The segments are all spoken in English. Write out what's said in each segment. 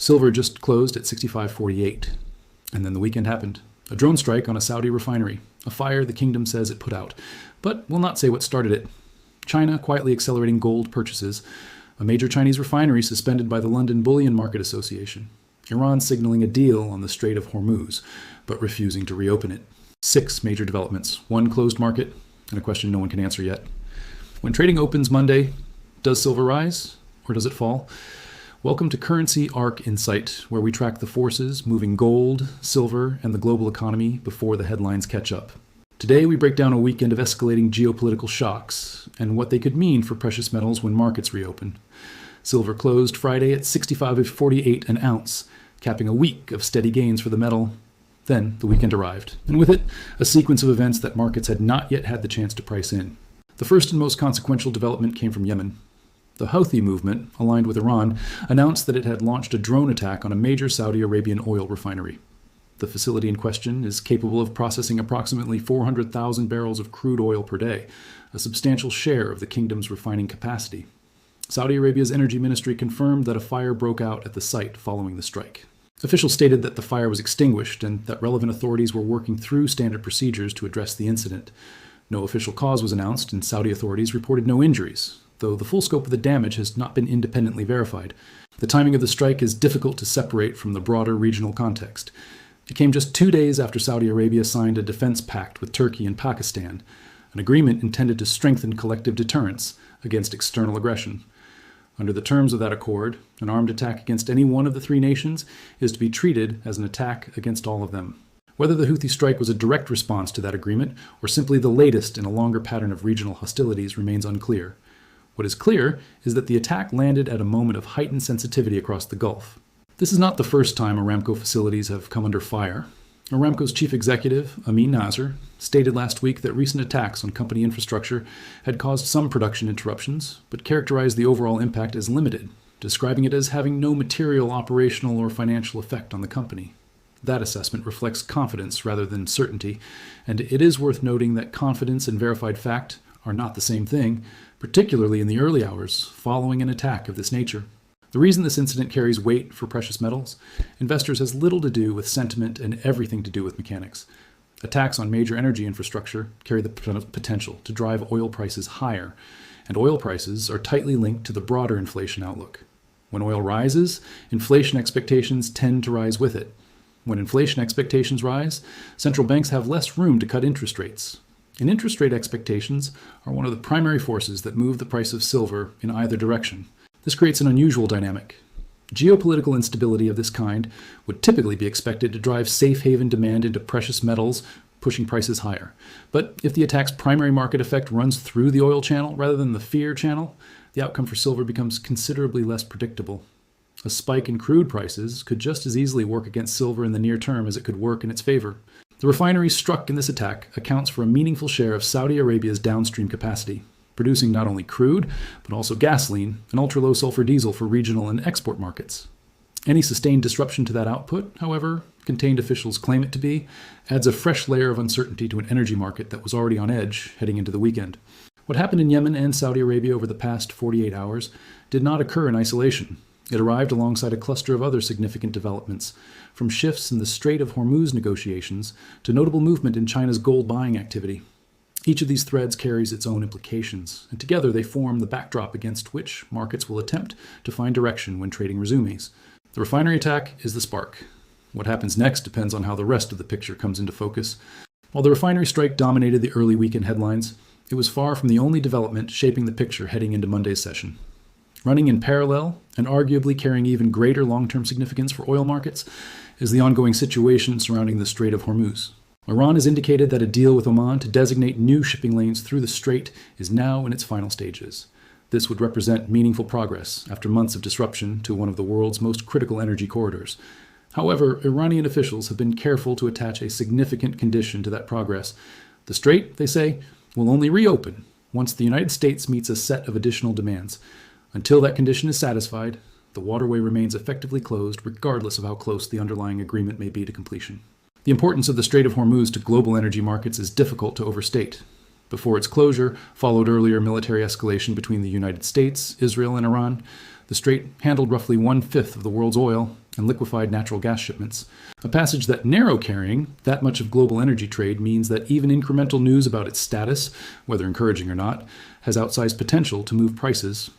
Silver just closed at 65.48. And then the weekend happened. A drone strike on a Saudi refinery, a fire the kingdom says it put out, but will not say what started it. China quietly accelerating gold purchases, a major Chinese refinery suspended by the London Bullion Market Association, Iran signaling a deal on the Strait of Hormuz, but refusing to reopen it. 6 major developments, 1 closed market, and a question no one can answer yet. When trading opens Monday, does silver rise or does it fall? Welcome to Currency Arc Insight, where we track the forces moving gold, silver, and the global economy before the headlines catch up. Today, we break down a weekend of escalating geopolitical shocks and what they could mean for precious metals when markets reopen. Silver closed Friday at 65.48 an ounce, capping a week of steady gains for the metal. Then the weekend arrived, and with it, a sequence of events that markets had not yet had the chance to price in. The first and most consequential development came from Yemen. The Houthi movement, aligned with Iran, announced that it had launched a drone attack on a major Saudi Arabian oil refinery. The facility in question is capable of processing approximately 400,000 barrels of crude oil per day, a substantial share of the kingdom's refining capacity. Saudi Arabia's energy ministry confirmed that a fire broke out at the site following the strike. Officials stated that the fire was extinguished and that relevant authorities were working through standard procedures to address the incident. No official cause was announced, and Saudi authorities reported no injuries, though the full scope of the damage has not been independently verified. The timing of the strike is difficult to separate from the broader regional context. It came just 2 days after Saudi Arabia signed a defense pact with Turkey and Pakistan, an agreement intended to strengthen collective deterrence against external aggression. Under the terms of that accord, an armed attack against any one of the 3 nations is to be treated as an attack against all of them. Whether the Houthi strike was a direct response to that agreement or simply the latest in a longer pattern of regional hostilities remains unclear. What is clear is that the attack landed at a moment of heightened sensitivity across the Gulf. This is not the first time Aramco facilities have come under fire. Aramco's chief executive, Amin Nasser, stated last week that recent attacks on company infrastructure had caused some production interruptions, but characterized the overall impact as limited, describing it as having no material operational or financial effect on the company. That assessment reflects confidence rather than certainty, and it is worth noting that confidence and verified fact are not the same thing, particularly in the early hours following an attack of this nature. The reason this incident carries weight for precious metals, investors has little to do with sentiment and everything to do with mechanics. Attacks on major energy infrastructure carry the potential to drive oil prices higher, and oil prices are tightly linked to the broader inflation outlook. When oil rises, inflation expectations tend to rise with it. When inflation expectations rise, central banks have less room to cut interest rates. And interest rate expectations are one of the primary forces that move the price of silver in either direction. This creates an unusual dynamic. Geopolitical instability of this kind would typically be expected to drive safe haven demand into precious metals, pushing prices higher. But if the attack's primary market effect runs through the oil channel rather than the fear channel, the outcome for silver becomes considerably less predictable. A spike in crude prices could just as easily work against silver in the near term as it could work in its favor. The refinery struck in this attack accounts for a meaningful share of Saudi Arabia's downstream capacity, producing not only crude, but also gasoline and ultra-low sulfur diesel for regional and export markets. Any sustained disruption to that output, however, contained officials claim it to be, adds a fresh layer of uncertainty to an energy market that was already on edge heading into the weekend. What happened in Yemen and Saudi Arabia over the past 48 hours did not occur in isolation. It arrived alongside a cluster of other significant developments, from shifts in the Strait of Hormuz negotiations to notable movement in China's gold buying activity. Each of these threads carries its own implications, and together they form the backdrop against which markets will attempt to find direction when trading resumes. The refinery attack is the spark. What happens next depends on how the rest of the picture comes into focus. While the refinery strike dominated the early weekend headlines, it was far from the only development shaping the picture heading into Monday's session. Running in parallel, and arguably carrying even greater long-term significance for oil markets, is the ongoing situation surrounding the Strait of Hormuz. Iran has indicated that a deal with Oman to designate new shipping lanes through the strait is now in its final stages. This would represent meaningful progress after months of disruption to one of the world's most critical energy corridors. However, Iranian officials have been careful to attach a significant condition to that progress. The strait, they say, will only reopen once the United States meets a set of additional demands. Until that condition is satisfied, the waterway remains effectively closed regardless of how close the underlying agreement may be to completion. The importance of the Strait of Hormuz to global energy markets is difficult to overstate. Before its closure followed earlier military escalation between the United States, Israel, and Iran. The strait handled roughly 1/5 of the world's oil and liquefied natural gas shipments. A passage that narrow carrying that much of global energy trade means that even incremental news about its status, whether encouraging or not, has outsized potential to move prices.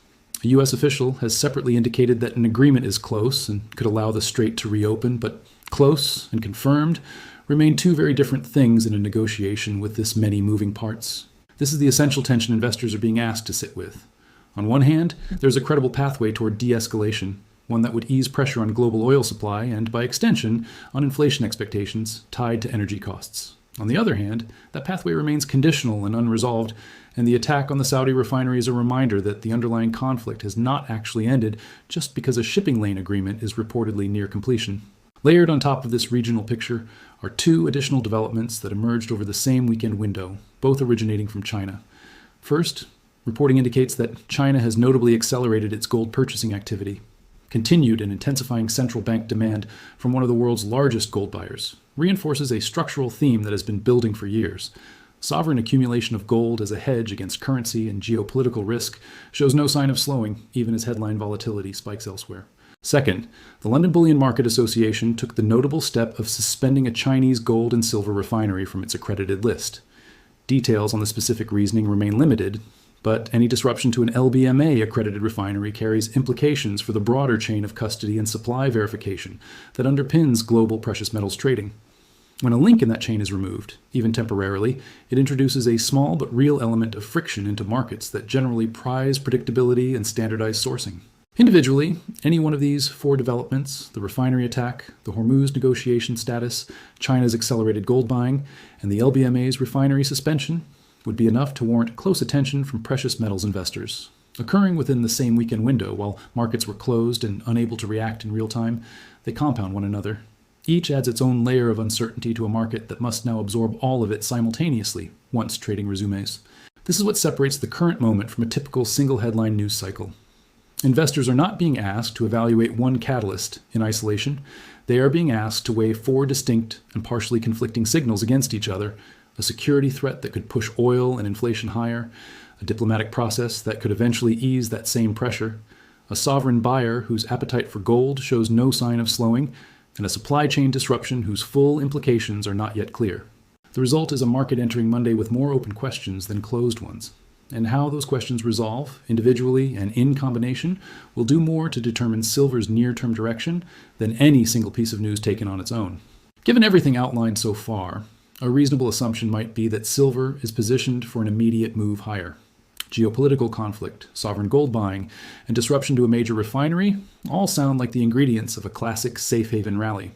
A U.S. official has separately indicated that an agreement is close and could allow the strait to reopen, but close and confirmed remain two very different things in a negotiation with this many moving parts. This is the essential tension investors are being asked to sit with. On one hand, there's a credible pathway toward de-escalation, one that would ease pressure on global oil supply and, by extension, on inflation expectations tied to energy costs. On the other hand, that pathway remains conditional and unresolved, and the attack on the Saudi refinery is a reminder that the underlying conflict has not actually ended just because a shipping lane agreement is reportedly near completion. Layered on top of this regional picture are two additional developments that emerged over the same weekend window, both originating from China. First, reporting indicates that China has notably accelerated its gold purchasing activity. Continued and intensifying central bank demand from one of the world's largest gold buyers reinforces a structural theme that has been building for years. Sovereign accumulation of gold as a hedge against currency and geopolitical risk shows no sign of slowing, even as headline volatility spikes elsewhere. Second, the London Bullion Market Association took the notable step of suspending a Chinese gold and silver refinery from its accredited list. Details on the specific reasoning remain limited, but any disruption to an LBMA-accredited refinery carries implications for the broader chain of custody and supply verification that underpins global precious metals trading. When a link in that chain is removed, even temporarily, it introduces a small but real element of friction into markets that generally prize predictability and standardized sourcing. Individually, any one of these four developments, the refinery attack, the Hormuz negotiation status, China's accelerated gold buying, and the LBMA's refinery suspension, would be enough to warrant close attention from precious metals investors. Occurring within the same weekend window, while markets were closed and unable to react in real time, they compound one another. Each adds its own layer of uncertainty to a market that must now absorb all of it simultaneously once trading resumes. This is what separates the current moment from a typical single headline news cycle. Investors are not being asked to evaluate one catalyst in isolation. They are being asked to weigh four distinct and partially conflicting signals against each other: a security threat that could push oil and inflation higher, a diplomatic process that could eventually ease that same pressure, a sovereign buyer whose appetite for gold shows no sign of slowing, and a supply chain disruption whose full implications are not yet clear. The result is a market entering Monday with more open questions than closed ones. And how those questions resolve, individually and in combination, will do more to determine silver's near-term direction than any single piece of news taken on its own. Given everything outlined so far, a reasonable assumption might be that silver is positioned for an immediate move higher. Geopolitical conflict, sovereign gold buying, and disruption to a major refinery all sound like the ingredients of a classic safe haven rally.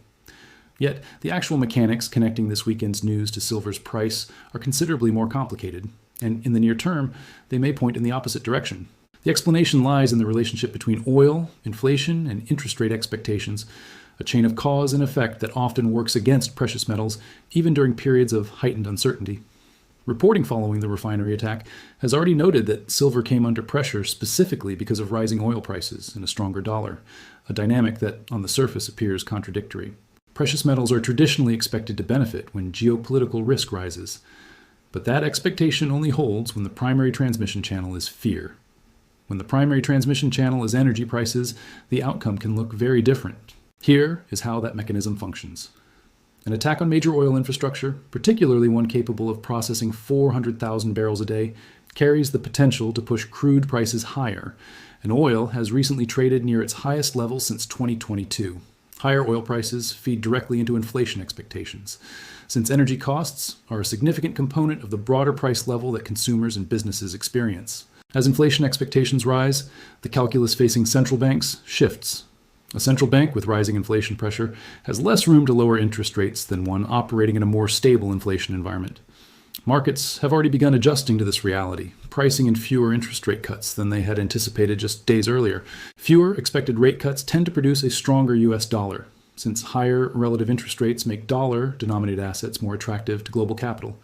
Yet, the actual mechanics connecting this weekend's news to silver's price are considerably more complicated, and in the near term, they may point in the opposite direction. The explanation lies in the relationship between oil, inflation, and interest rate expectations, a chain of cause and effect that often works against precious metals, even during periods of heightened uncertainty. Reporting following the refinery attack has already noted that silver came under pressure specifically because of rising oil prices and a stronger dollar, a dynamic that on the surface appears contradictory. Precious metals are traditionally expected to benefit when geopolitical risk rises, but that expectation only holds when the primary transmission channel is fear. When the primary transmission channel is energy prices, the outcome can look very different. Here is how that mechanism functions. An attack on major oil infrastructure, particularly one capable of processing 400,000 barrels a day, carries the potential to push crude prices higher, and oil has recently traded near its highest level since 2022. Higher oil prices feed directly into inflation expectations, since energy costs are a significant component of the broader price level that consumers and businesses experience. As inflation expectations rise, the calculus facing central banks shifts. A central bank with rising inflation pressure has less room to lower interest rates than one operating in a more stable inflation environment. Markets have already begun adjusting to this reality, pricing in fewer interest rate cuts than they had anticipated just days earlier. Fewer expected rate cuts tend to produce a stronger US dollar, since higher relative interest rates make dollar-denominated assets more attractive to global capital.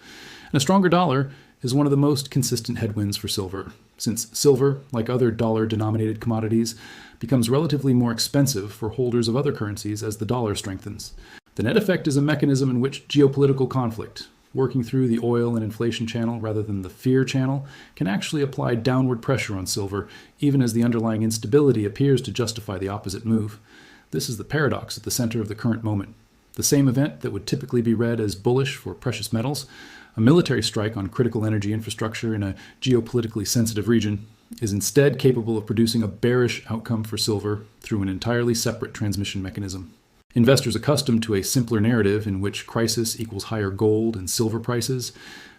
And a stronger dollar is one of the most consistent headwinds for silver, since silver, like other dollar-denominated commodities, becomes relatively more expensive for holders of other currencies as the dollar strengthens. The net effect is a mechanism in which geopolitical conflict, working through the oil and inflation channel rather than the fear channel, can actually apply downward pressure on silver, even as the underlying instability appears to justify the opposite move. This is the paradox at the center of the current moment. The same event that would typically be read as bullish for precious metals, a military strike on critical energy infrastructure in a geopolitically sensitive region, is instead capable of producing a bearish outcome for silver through an entirely separate transmission mechanism. Investors accustomed to a simpler narrative in which crisis equals higher gold and silver prices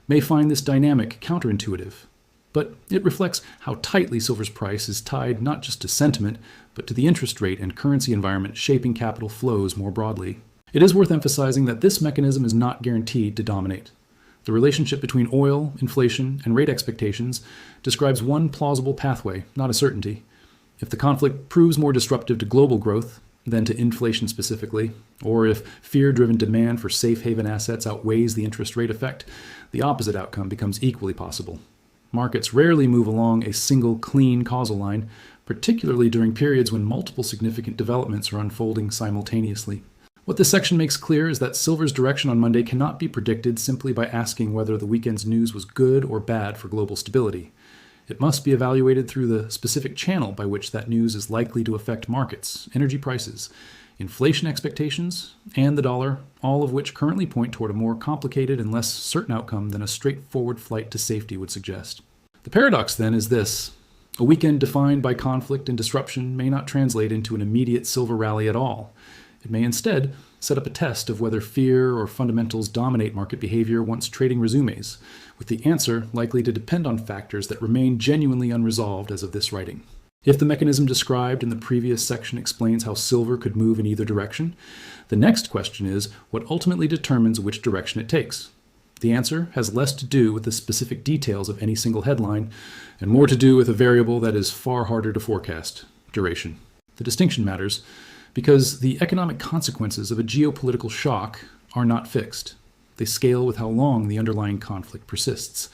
may find this dynamic counterintuitive, but it reflects how tightly silver's price is tied not just to sentiment, but to the interest rate and currency environment shaping capital flows more broadly. It is worth emphasizing that this mechanism is not guaranteed to dominate. The relationship between oil, inflation, and rate expectations describes one plausible pathway, not a certainty. If the conflict proves more disruptive to global growth than to inflation specifically, or if fear-driven demand for safe haven assets outweighs the interest rate effect, the opposite outcome becomes equally possible. Markets rarely move along a single clean causal line, particularly during periods when multiple significant developments are unfolding simultaneously. What this section makes clear is that silver's direction on Monday cannot be predicted simply by asking whether the weekend's news was good or bad for global stability. It must be evaluated through the specific channel by which that news is likely to affect markets, energy prices, inflation expectations, and the dollar, all of which currently point toward a more complicated and less certain outcome than a straightforward flight to safety would suggest. The paradox, then, is this. A weekend defined by conflict and disruption may not translate into an immediate silver rally at all. It may instead set up a test of whether fear or fundamentals dominate market behavior once trading resumes, with the answer likely to depend on factors that remain genuinely unresolved as of this writing. If the mechanism described in the previous section explains how silver could move in either direction, the next question is what ultimately determines which direction it takes. The answer has less to do with the specific details of any single headline, and more to do with a variable that is far harder to forecast: duration. The distinction matters because the economic consequences of a geopolitical shock are not fixed. They scale with how long the underlying conflict persists.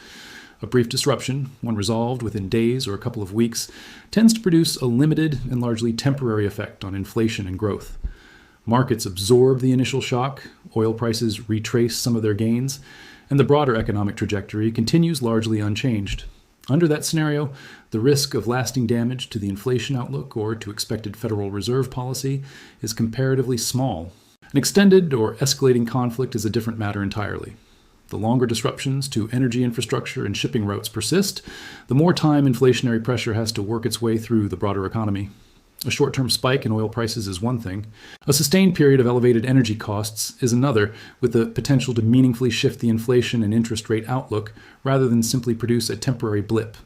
A brief disruption, one resolved within days or a couple of weeks, tends to produce a limited and largely temporary effect on inflation and growth. Markets absorb the initial shock, oil prices retrace some of their gains, and the broader economic trajectory continues largely unchanged. Under that scenario, the risk of lasting damage to the inflation outlook or to expected Federal Reserve policy is comparatively small. An extended or escalating conflict is a different matter entirely. The longer disruptions to energy infrastructure and shipping routes persist, the more time inflationary pressure has to work its way through the broader economy. A short-term spike in oil prices is one thing. A sustained period of elevated energy costs is another, with the potential to meaningfully shift the inflation and interest rate outlook rather than simply produce a temporary blip.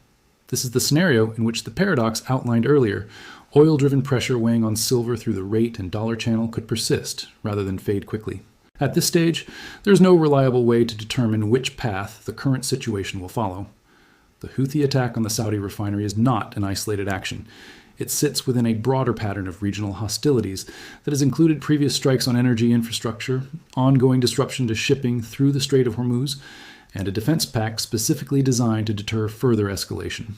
This is the scenario in which the paradox outlined earlier, oil-driven pressure weighing on silver through the rate and dollar channel, could persist rather than fade quickly. At this stage, there is no reliable way to determine which path the current situation will follow. The Houthi attack on the Saudi refinery is not an isolated action. It sits within a broader pattern of regional hostilities that has included previous strikes on energy infrastructure, ongoing disruption to shipping through the Strait of Hormuz, and a defense pact specifically designed to deter further escalation.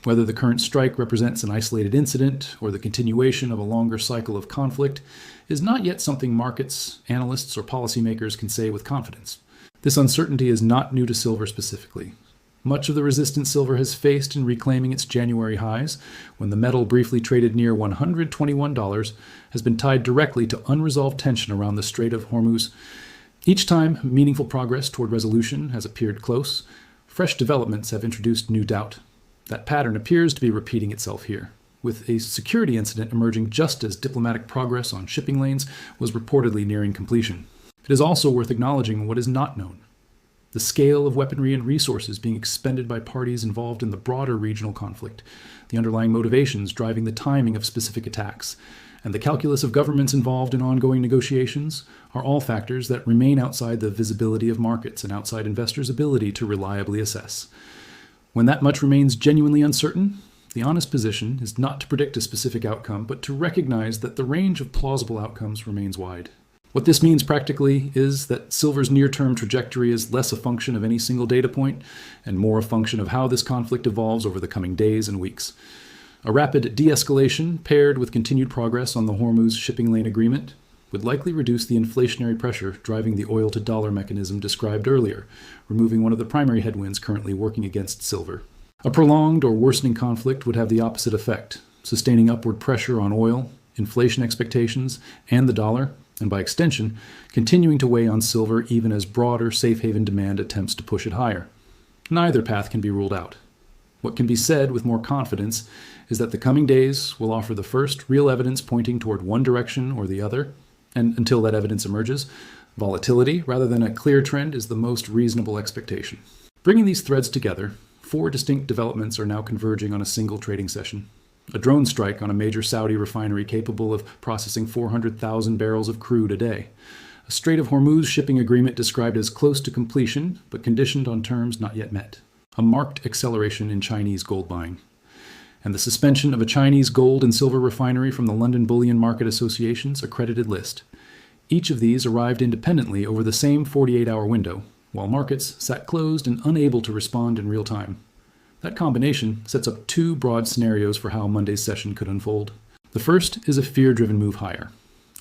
Whether the current strike represents an isolated incident or the continuation of a longer cycle of conflict is not yet something markets, analysts, or policymakers can say with confidence. This uncertainty is not new to silver specifically. Much of the resistance silver has faced in reclaiming its January highs, when the metal briefly traded near $121, has been tied directly to unresolved tension around the Strait of Hormuz. Each time meaningful progress toward resolution has appeared close, fresh developments have introduced new doubt. That pattern appears to be repeating itself here, with a security incident emerging just as diplomatic progress on shipping lanes was reportedly nearing completion. It is also worth acknowledging what is not known: the scale of weaponry and resources being expended by parties involved in the broader regional conflict, the underlying motivations driving the timing of specific attacks, and the calculus of governments involved in ongoing negotiations are all factors that remain outside the visibility of markets and outside investors' ability to reliably assess. When that much remains genuinely uncertain, the honest position is not to predict a specific outcome, but to recognize that the range of plausible outcomes remains wide. What this means practically is that silver's near-term trajectory is less a function of any single data point and more a function of how this conflict evolves over the coming days and weeks. A rapid de-escalation paired with continued progress on the Hormuz shipping lane agreement would likely reduce the inflationary pressure driving the oil-to-dollar mechanism described earlier, removing one of the primary headwinds currently working against silver. A prolonged or worsening conflict would have the opposite effect, sustaining upward pressure on oil, inflation expectations, and the dollar, and by extension, continuing to weigh on silver even as broader safe haven demand attempts to push it higher. Neither path can be ruled out. What can be said with more confidence is that the coming days will offer the first real evidence pointing toward one direction or the other, and until that evidence emerges, volatility rather than a clear trend is the most reasonable expectation. Bringing these threads together, 4 distinct developments are now converging on a single trading session. A drone strike on a major Saudi refinery capable of processing 400,000 barrels of crude a day. A Strait of Hormuz shipping agreement described as close to completion, but conditioned on terms not yet met. A marked acceleration in Chinese gold buying. And the suspension of a Chinese gold and silver refinery from the London Bullion Market Association's accredited list. Each of these arrived independently over the same 48-hour window, while markets sat closed and unable to respond in real time. That combination sets up 2 broad scenarios for how Monday's session could unfold. The first is a fear-driven move higher.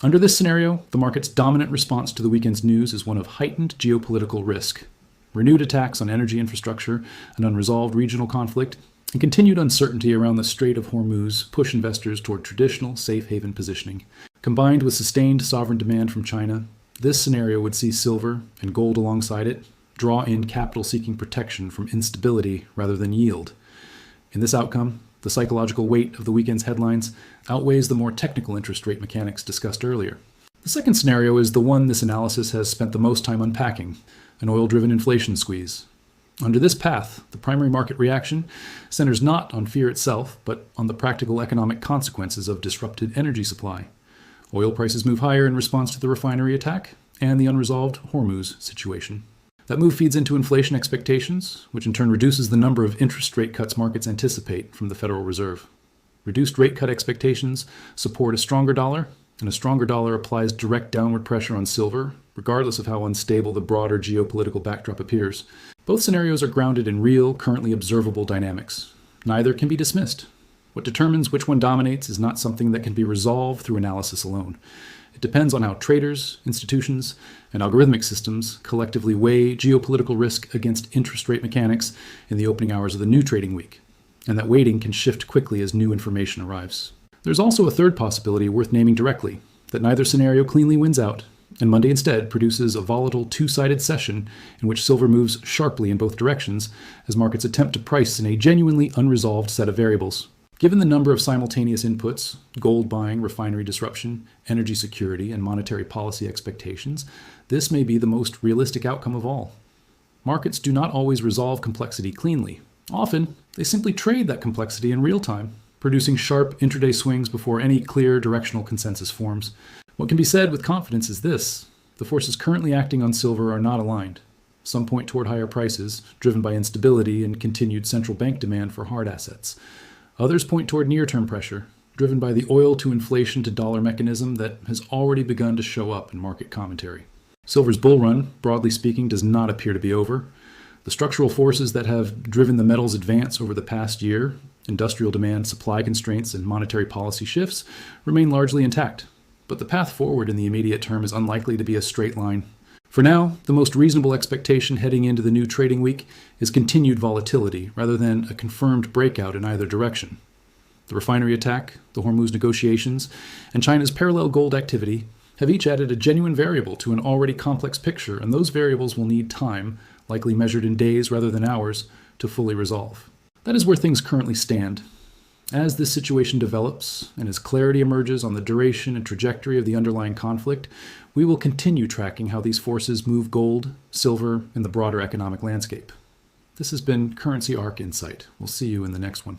Under this scenario, the market's dominant response to the weekend's news is one of heightened geopolitical risk. Renewed attacks on energy infrastructure, an unresolved regional conflict, and continued uncertainty around the Strait of Hormuz push investors toward traditional safe haven positioning. Combined with sustained sovereign demand from China, this scenario would see silver, and gold alongside it, draw in capital-seeking protection from instability rather than yield. In this outcome, the psychological weight of the weekend's headlines outweighs the more technical interest rate mechanics discussed earlier. The second scenario is the one this analysis has spent the most time unpacking, an oil-driven inflation squeeze. Under this path, the primary market reaction centers not on fear itself, but on the practical economic consequences of disrupted energy supply. Oil prices move higher in response to the refinery attack and the unresolved Hormuz situation. That move feeds into inflation expectations, which in turn reduces the number of interest rate cuts markets anticipate from the Federal Reserve. Reduced rate cut expectations support a stronger dollar, and a stronger dollar applies direct downward pressure on silver, regardless of how unstable the broader geopolitical backdrop appears. Both scenarios are grounded in real, currently observable dynamics. Neither can be dismissed. What determines which one dominates is not something that can be resolved through analysis alone. It depends on how traders, institutions, and algorithmic systems collectively weigh geopolitical risk against interest rate mechanics in the opening hours of the new trading week, and that weighting can shift quickly as new information arrives. There's also a third possibility worth naming directly, that neither scenario cleanly wins out, and Monday instead produces a volatile 2-sided session in which silver moves sharply in both directions as markets attempt to price in a genuinely unresolved set of variables. Given the number of simultaneous inputs, gold buying, refinery disruption, energy security, and monetary policy expectations, this may be the most realistic outcome of all. Markets do not always resolve complexity cleanly. Often, they simply trade that complexity in real time, producing sharp intraday swings before any clear directional consensus forms. What can be said with confidence is this: the forces currently acting on silver are not aligned. Some point toward higher prices, driven by instability and continued central bank demand for hard assets. Others point toward near-term pressure, driven by the oil-to-inflation-to-dollar mechanism that has already begun to show up in market commentary. Silver's bull run, broadly speaking, does not appear to be over. The structural forces that have driven the metal's advance over the past year, industrial demand, supply constraints, and monetary policy shifts, remain largely intact. But the path forward in the immediate term is unlikely to be a straight line. For now, the most reasonable expectation heading into the new trading week is continued volatility rather than a confirmed breakout in either direction. The refinery attack, the Hormuz negotiations, and China's parallel gold activity have each added a genuine variable to an already complex picture, and those variables will need time, likely measured in days rather than hours, to fully resolve. That is where things currently stand. As this situation develops, and as clarity emerges on the duration and trajectory of the underlying conflict, we will continue tracking how these forces move gold, silver, and the broader economic landscape. This has been Currency Arc Insight. We'll see you in the next one.